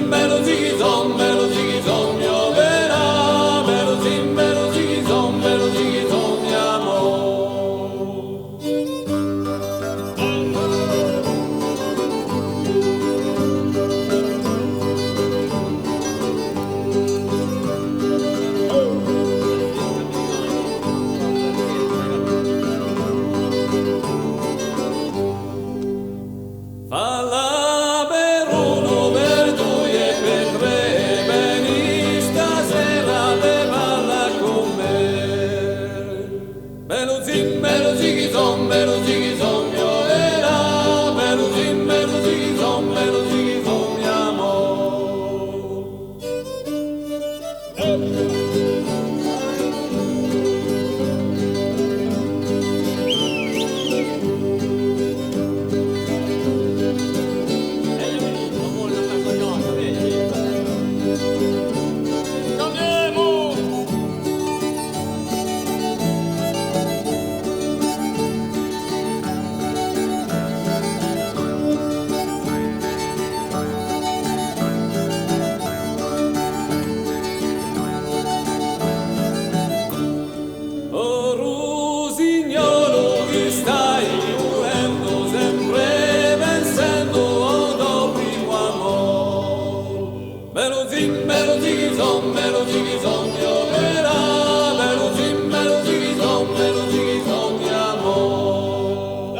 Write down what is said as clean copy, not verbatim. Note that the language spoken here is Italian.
bello zigizom, pioverà, bello zigizom, mio amor. Falla per uno, per due e per tre, veni stasera te balla con me. Bello zigizom, pioverà, bello zigizom, mio amor. Oh Rusignolo, che stai morendo sempre vencendo do primo amor. Bello zigizom, pioverà, bello zigizom, mio amor.